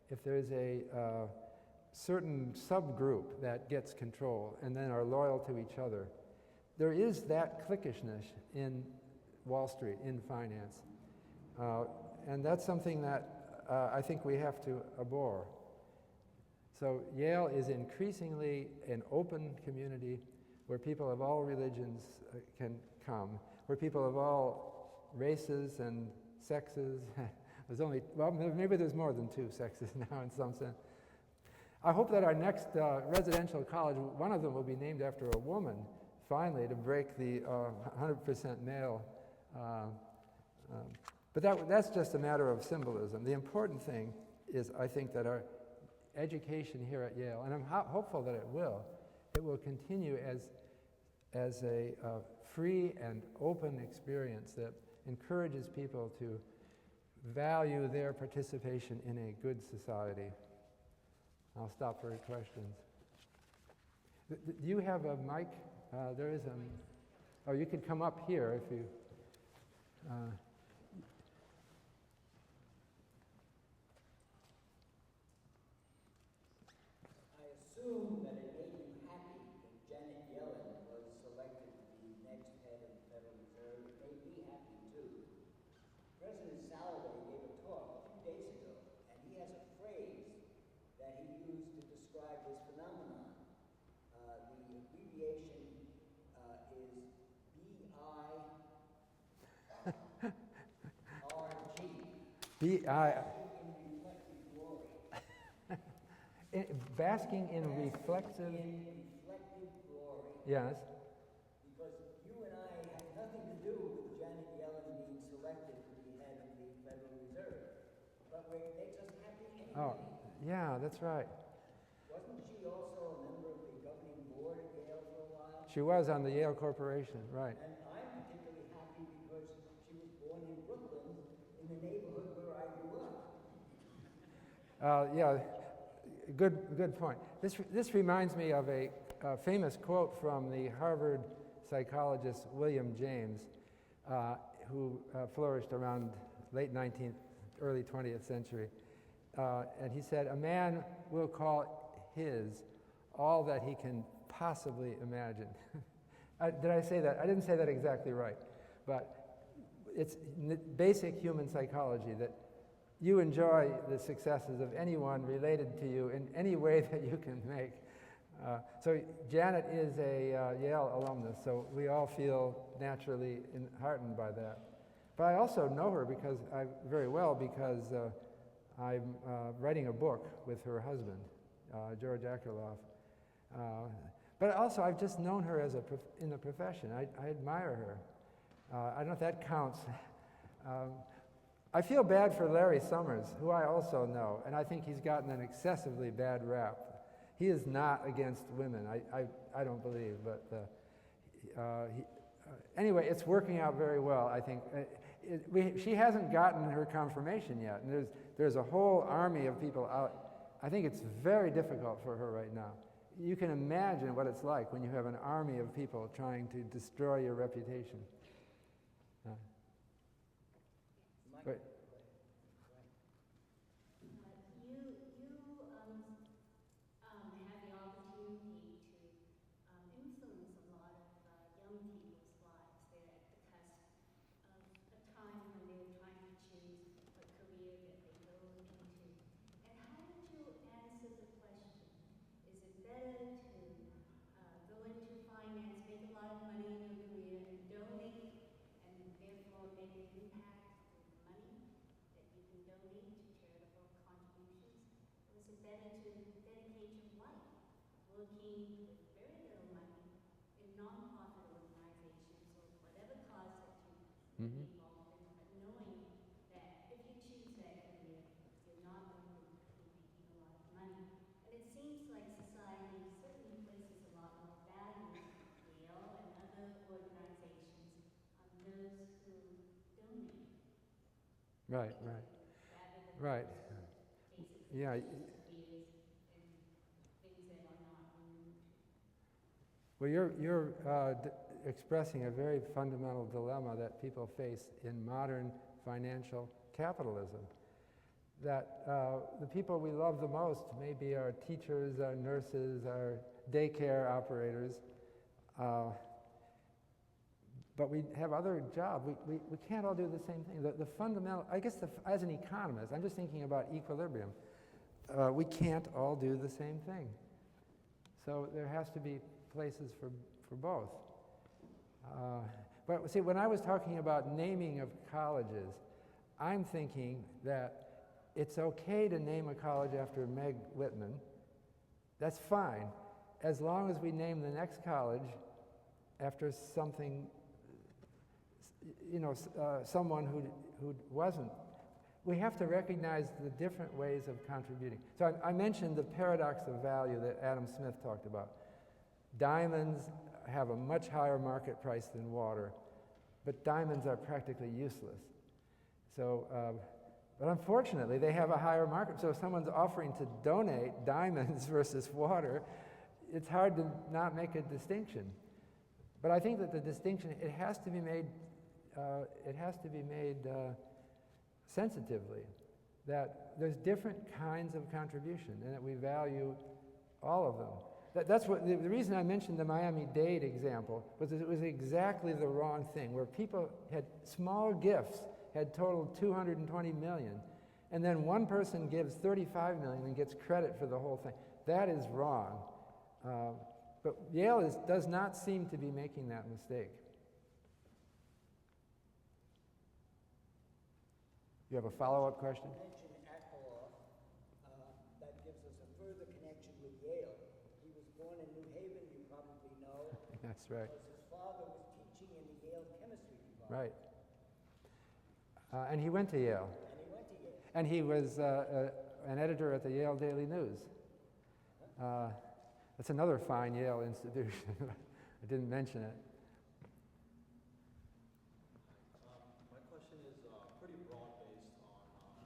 if there's a certain subgroup that gets control and then are loyal to each other. There is that cliquishness in Wall Street, in finance. And that's something that I think we have to abhor. So Yale is increasingly an open community where people of all religions can come, where people of all races and sexes, maybe there's more than 2 sexes now in some sense. I hope that our next residential college, one of them will be named after a woman, finally, to break the 100% male. But But that's just a matter of symbolism. The important thing is, I think, that our education here at Yale, and I'm hopeful that it will continue as a free and open experience that encourages people to value their participation in a good society. I'll stop for questions. Do you have a mic? There is a... Oh, you could come up here if you... I assume that it made you happy that Janet Yellen was selected to be next head of the Federal Reserve. It made me happy too. President Salovey gave a talk a few days ago, and he has a phrase that he used to describe this phenomenon. The abbreviation is BIRG. Basking in reflective... reflective glory. Yes. Because you and I have nothing to do with Janet Yellen being selected to be head of the Federal Reserve. But it makes us happy anyway. Oh, yeah, that's right. Wasn't she also a member of the governing board at Yale for a while? She was on the Yale Corporation, right. And I'm particularly happy because she was born in Brooklyn, in the neighborhood where I grew up. Yeah, good point. This reminds me of a famous quote from the Harvard psychologist William James, who flourished around late 19th, early 20th century. And he said, "A man will call his all that he can possibly imagine." Did I say that? I didn't say that exactly right. But it's basic human psychology that you enjoy the successes of anyone related to you in any way that you can make. So Janet is a Yale alumnus, so we all feel naturally heartened by that. But I also know her very well because I'm writing a book with her husband, George Akerlof. But also I've just known her in the profession. I admire her. I don't know if that counts. I feel bad for Larry Summers, who I also know, and I think he's gotten an excessively bad rap. He is not against women, I don't believe, but anyway, it's working out very well, I think. She hasn't gotten her confirmation yet, and there's a whole army of people out. I think it's very difficult for her right now. You can imagine what it's like when you have an army of people trying to destroy your reputation. Wait. Have the opportunity to influence a lot of young people's lives. They're at the cusp of a time when they're trying to choose a career that they go into. And how would you answer the question? Is it better to go into finance, make a lot of money in your career, and donate, and therefore make an impact with money that you can donate to charitable contributions? Or is it better to dedicate your life working with very little money in non-profit organizations or whatever cause that you may be involved in, but knowing that if you choose that career, you're not going to be making a lot of money? And it seems like society certainly places a lot more value, Yale and other organizations, on those who donate. Right. Right. Yeah. Well, you're expressing a very fundamental dilemma that people face in modern financial capitalism. That the people we love the most may be our teachers, our nurses, our daycare operators, but we have other jobs. We can't all do the same thing. The fundamental, I guess as an economist, I'm just thinking about equilibrium. We can't all do the same thing. So there has to be places for both. But see, when I was talking about naming of colleges, I'm thinking that it's okay to name a college after Meg Whitman. That's fine, as long as we name the next college after something, someone who wasn't. We have to recognize the different ways of contributing. So I mentioned the paradox of value that Adam Smith talked about. Diamonds have a much higher market price than water, but diamonds are practically useless. So, but unfortunately, they have a higher market. So if someone's offering to donate diamonds versus water, it's hard to not make a distinction. But I think that the distinction, it has to be made sensitively, that there's different kinds of contribution and that we value all of them. That's what the reason I mentioned the Miami-Dade example was that it was exactly the wrong thing, where people had small gifts had totaled $220 million, and then one person gives $35 million and gets credit for the whole thing. That is wrong. But Yale does not seem to be making that mistake. You have a follow-up question? You mentioned Akerlof. That gives us a further connection with Yale. He was born in New Haven, you probably know. That's right. Because his father was teaching in the Yale chemistry department. Right. And he went to Yale. And he went to Yale. And he was an editor at the Yale Daily News. That's another fine Yale institution. I didn't mention it. My question is pretty broad-based on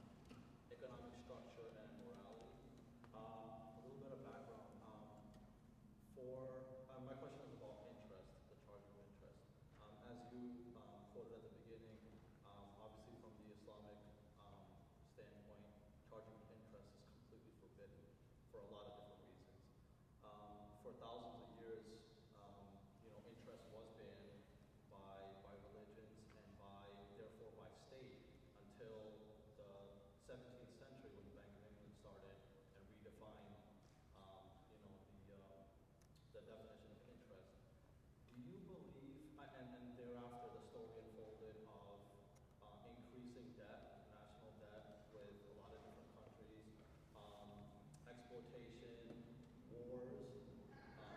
economic structure and morality. A little bit of background. My question is about interest, the charging of interest. As you quoted at the beginning, obviously from the Islamic standpoint, charging of interest is completely forbidden for a lot of different reasons. For thousands of years, interest was banned by religions and therefore by state until the 17th century when the Bank of England started and redefined, the definition of interest. Do you believe, and thereafter the story unfolded of increasing debt, national debt with a lot of different countries, exploitation, wars,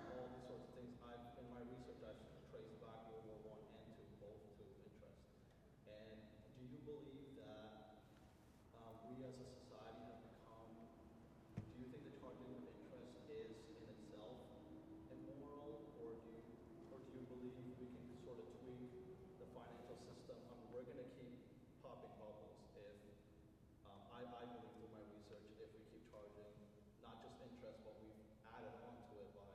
all these sorts of things. In my research, I've traced back World War I and II, both to interest. And do you believe that we as a society have become, do you think the charging of interest is in itself immoral, or do you believe we can sort of tweak the financial system? We're going to keep popping bubbles if, I believe through my research, if we keep charging not just interest, but we've added on to it by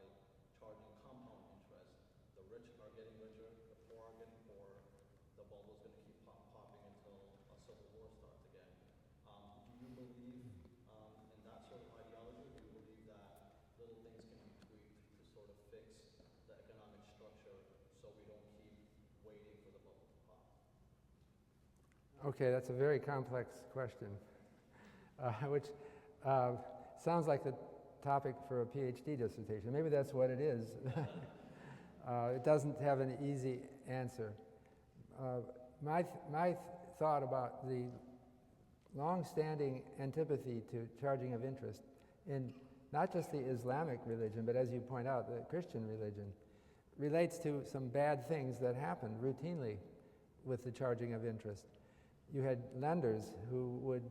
charging compound interest. The rich are getting richer, the poor are getting poorer, the bubble is going to keep popping until a civil war starts again. Do you believe in that sort of ideology, or do you believe that little things can be tweaked to sort of fix the economic structure so we don't keep waiting for the bubble to pop? Okay, that's a very complex question, which sounds like the topic for a PhD dissertation. Maybe that's what it is. It doesn't have an easy answer. My thought about the long-standing antipathy to charging of interest in not just the Islamic religion, but as you point out, the Christian religion, relates to some bad things that happened routinely with the charging of interest. You had lenders who would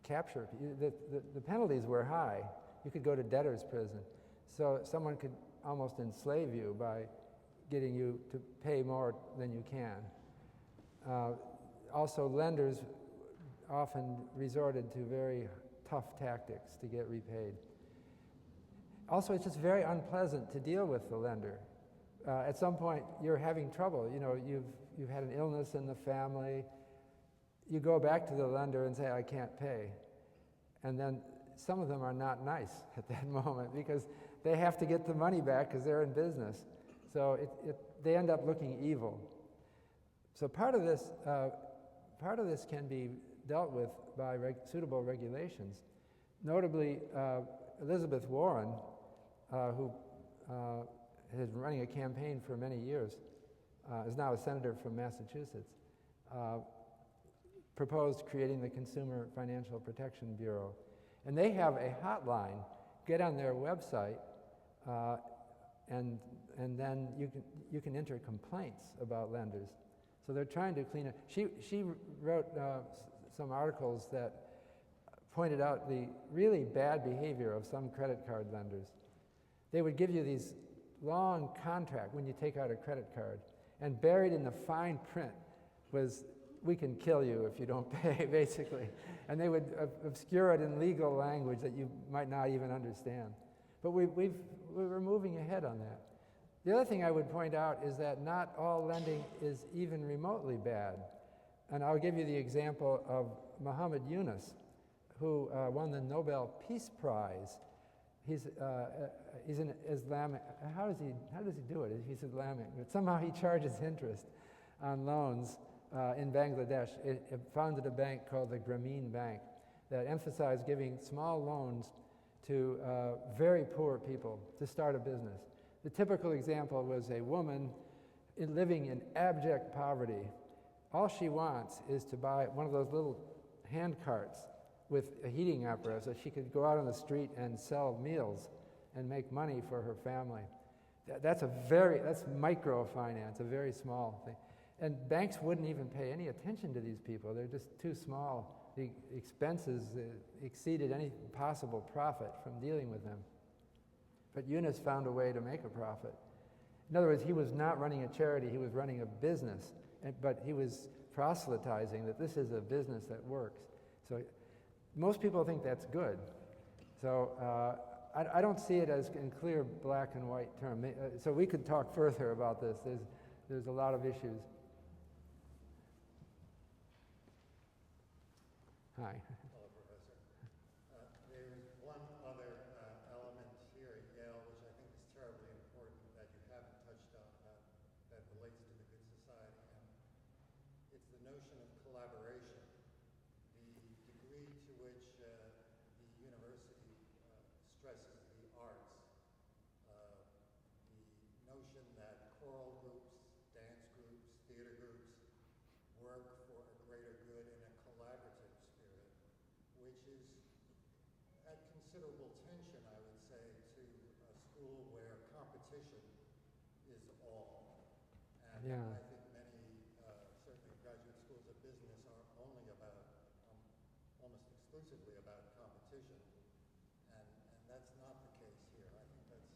capture, the penalties were high. You could go to debtor's prison. So someone could almost enslave you by getting you to pay more than you can. Also, lenders often resorted to very tough tactics to get repaid. Also, it's just very unpleasant to deal with the lender. At some point, you're having trouble. You've had an illness in the family. You go back to the lender and say, I can't pay. And then some of them are not nice at that moment because they have to get the money back because they're in business. So they end up looking evil. So part of this can be dealt with by suitable regulations. Notably, Elizabeth Warren, who has been running a campaign for many years, is now a senator from Massachusetts, proposed creating the Consumer Financial Protection Bureau. And they have a hotline. Get on their website, and then you can enter complaints about lenders. So they're trying to clean it. She wrote some articles that pointed out the really bad behavior of some credit card lenders. They would give you these long contract when you take out a credit card, and buried in the fine print was, "We can kill you if you don't pay," basically. And they would obscure it in legal language that you might not even understand. But we're moving ahead on that. The other thing I would point out is that not all lending is even remotely bad. And I'll give you the example of Muhammad Yunus, who won the Nobel Peace Prize. He's an Islamic. How does he do it? He's Islamic, but somehow he charges interest on loans in Bangladesh. It founded a bank called the Grameen Bank that emphasized giving small loans to very poor people to start a business. The typical example was a woman living in abject poverty. All she wants is to buy one of those little hand carts with a heating apparatus so she could go out on the street and sell meals and make money for her family. That's microfinance, a very small thing. And banks wouldn't even pay any attention to these people. They're just too small. The expenses exceeded any possible profit from dealing with them. But Yunus found a way to make a profit. In other words, he was not running a charity, he was running a business, but he was proselytizing that this is a business that works. So most people think that's good. So I don't see it as in clear black and white term. So we could talk further about this. There's a lot of issues. Hi. Hello, Professor. There's one other element here at Yale which I think is terribly important that you haven't touched on that relates to the good society, and it's the notion of collaboration. The degree to which the university stresses the arts, the notion that choral groups, dance groups, theater groups work for a greater good in a collaborative spirit, which is at considerable tension, I would say, to a school where competition is all. And Yeah. I think many, certainly graduate schools of business are only about, almost exclusively about competition. And that's not the case here. I think that's,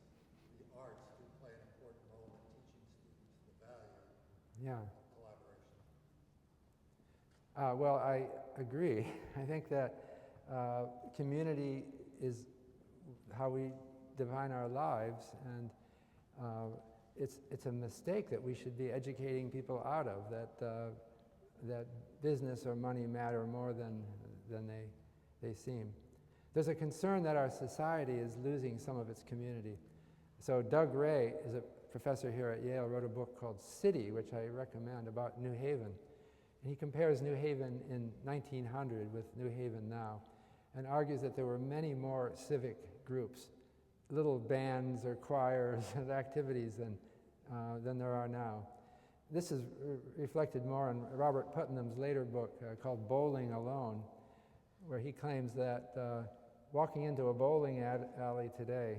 the arts do play an important role in teaching students the value Yeah. of collaboration. Well, I agree. I think that community is how we define our lives, and it's a mistake that we should be educating people out of, that business or money matter more than they seem. There's a concern that our society is losing some of its community. So Doug Ray is a professor here at Yale, wrote a book called City, which I recommend, about New Haven. And he compares New Haven in 1900 with New Haven now, and argues that there were many more civic groups, little bands or choirs and activities than there are now. This is reflected more in Robert Putnam's later book called Bowling Alone, where he claims that walking into a bowling alley today,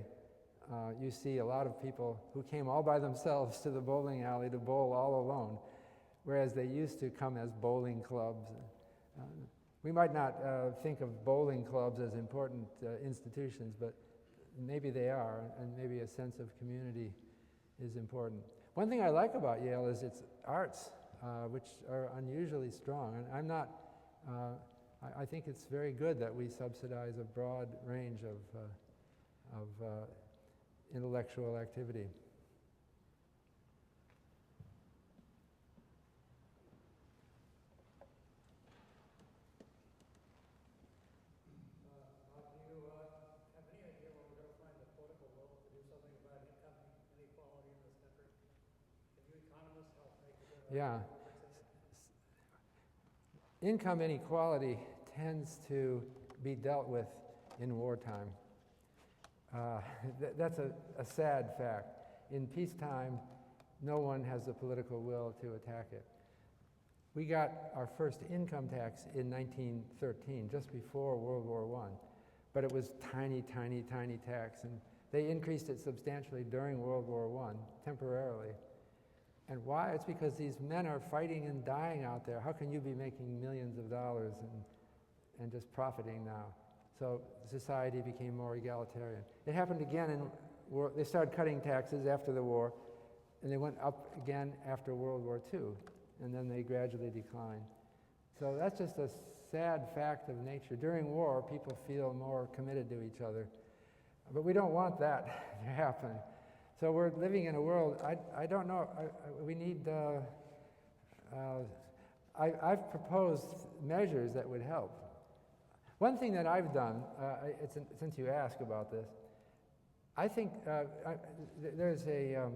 you see a lot of people who came all by themselves to the bowling alley to bowl all alone, whereas they used to come as bowling clubs. We might not think of bowling clubs as important institutions, but maybe they are, and maybe a sense of community is important. One thing I like about Yale is its arts, which are unusually strong. And I'm not, I think it's very good that we subsidize a broad range of intellectual activity. Do you have any idea when we're going to find the political will to do something about income inequality in this country? Can you economists help make it? Yeah. Income inequality tends to be dealt with in wartime. That's a sad fact. In peacetime, no one has the political will to attack it. We got our first income tax in 1913, just before World War I. But it was tiny, tiny, tiny tax, and they increased it substantially during World War I, temporarily. And why? It's because these men are fighting and dying out there. How can you be making millions of dollars and just profiting now? So society became more egalitarian. It happened again in war. They started cutting taxes after the war, and they went up again after World War II, and then they gradually declined. So that's just a sad fact of nature. During war, people feel more committed to each other, but we don't want that to happen. So we're living in a world, I don't know, we need, I've proposed measures that would help. One thing that I've done, since you ask about this, I think there's a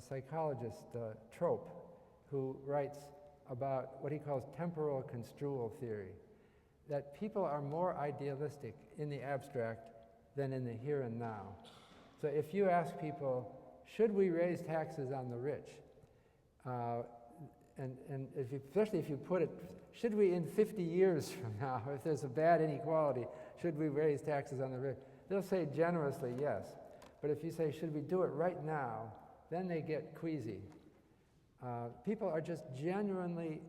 psychologist, Trope, who writes about what he calls temporal construal theory, that people are more idealistic in the abstract than in the here and now. So if you ask people, should we raise taxes on the rich? And especially if you put it, should we in 50 years from now, if there's a bad inequality, should we raise taxes on the rich? They'll say generously yes. But if you say, should we do it right now, then they get queasy. People are just genuinely,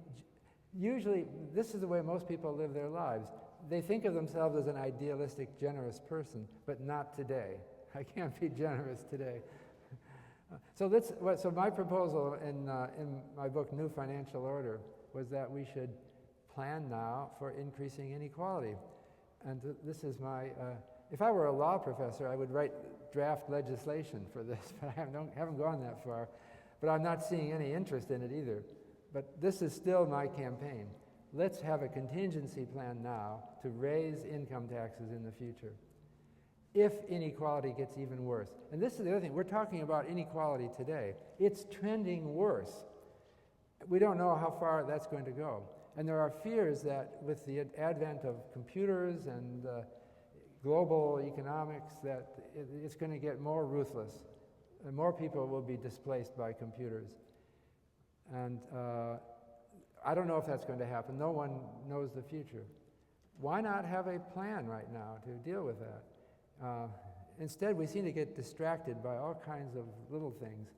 usually this is the way most people live their lives. They think of themselves as an idealistic, generous person, but not today. I can't be generous today. So my proposal in my book, New Financial Order, was that we should plan now for increasing inequality. And this is my, if I were a law professor, I would write draft legislation for this, but I haven't gone that far. But I'm not seeing any interest in it either. But this is still my campaign. Let's have a contingency plan now to raise income taxes in the future, if inequality gets even worse. And this is the other thing. We're talking about inequality today. It's trending worse. We don't know how far that's going to go. And there are fears that with the advent of computers and global economics, that it's going to get more ruthless. And more people will be displaced by computers. And I don't know if that's going to happen. No one knows the future. Why not have a plan right now to deal with that? Instead, we seem to get distracted by all kinds of little things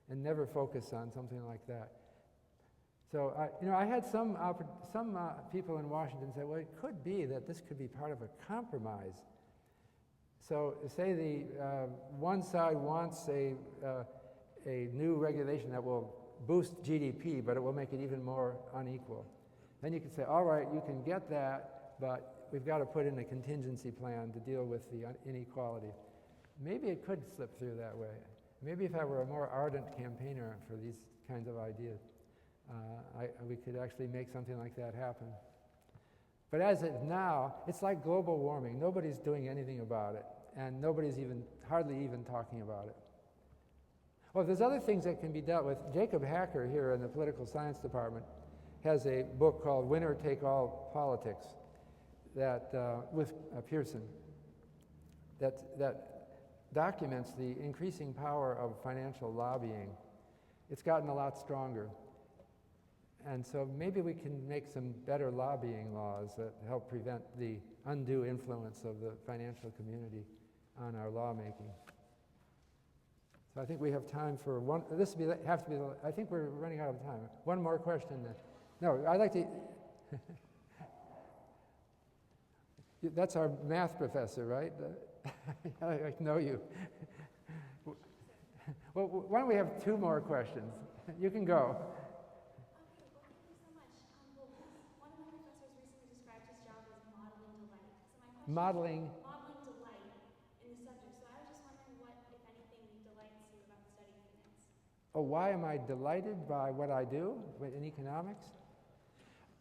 and never focus on something like that. So, I had some people in Washington say, well, it could be that this could be part of a compromise. So, say the one side wants a new regulation that will boost GDP, but it will make it even more unequal. Then you could say, all right, you can get that, but we've got to put in a contingency plan to deal with the inequality. Maybe it could slip through that way. Maybe if I were a more ardent campaigner for these kinds of ideas, we could actually make something like that happen. But as of now, it's like global warming. Nobody's doing anything about it, and nobody's hardly even talking about it. Well, there's other things that can be dealt with. Jacob Hacker here in the political science department has a book called Winner Take All Politics, that with Pearson, that documents the increasing power of financial lobbying. It's gotten a lot stronger. And so maybe we can make some better lobbying laws that help prevent the undue influence of the financial community on our lawmaking. So I think we have time for one. I think we're running out of time. One more question. No, I'd like to. That's our math professor, right? I know you. Well, why don't we have two more questions? You can go. Okay, well, thank you so much. One of my professors recently described his job as modeling delight. So my question Modeling delight in the subject. So I was just wondering what, if anything, delights you about the study of finance. Oh, why am I delighted by what I do in economics?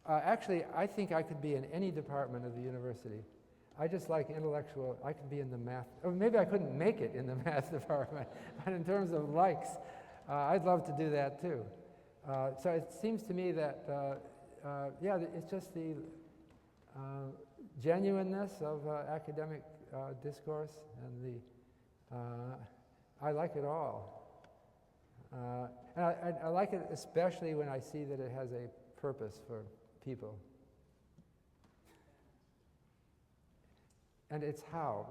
Actually, I think I could be in any department of the university. I just like intellectual, I could be in the math, or maybe I couldn't make it in the math department, but in terms of likes, I'd love to do that too. So it seems to me that, yeah, it's just the genuineness of academic discourse, and I like it all. And I like it especially when I see that it has a purpose for people. And it's Howe,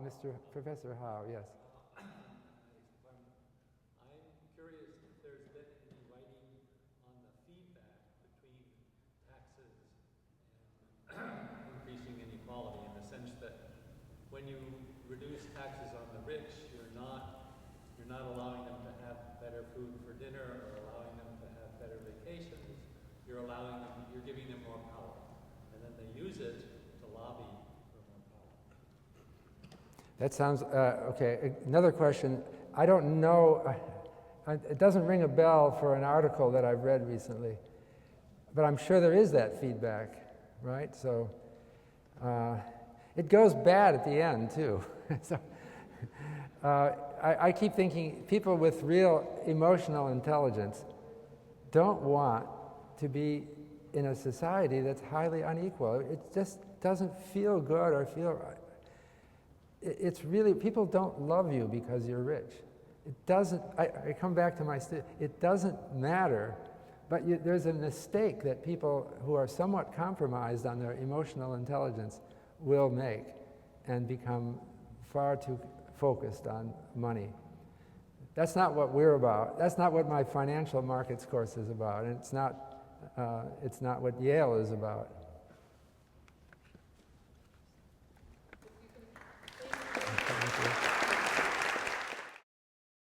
Professor Howe, yes. I'm curious if there's been when you reduce taxes on the rich, you're not allowing them to have better food for dinner or allowing them to have better vacations. You're giving them more power. And then they use it to lobby for more power. That sounds, okay. Another question. I don't know, it doesn't ring a bell for an article that I've read recently, but I'm sure there is that feedback, right? So it goes bad at the end, too. So, I keep thinking people with real emotional intelligence don't want to be in a society that's highly unequal. It just doesn't feel good or feel right. It's really, people don't love you because you're rich. It doesn't, I come back to my, it doesn't matter, but there's a mistake that people who are somewhat compromised on their emotional intelligence will make and become far too focused on money. That's not what we're about. That's not what my financial markets course is about, and it's not what Yale is about.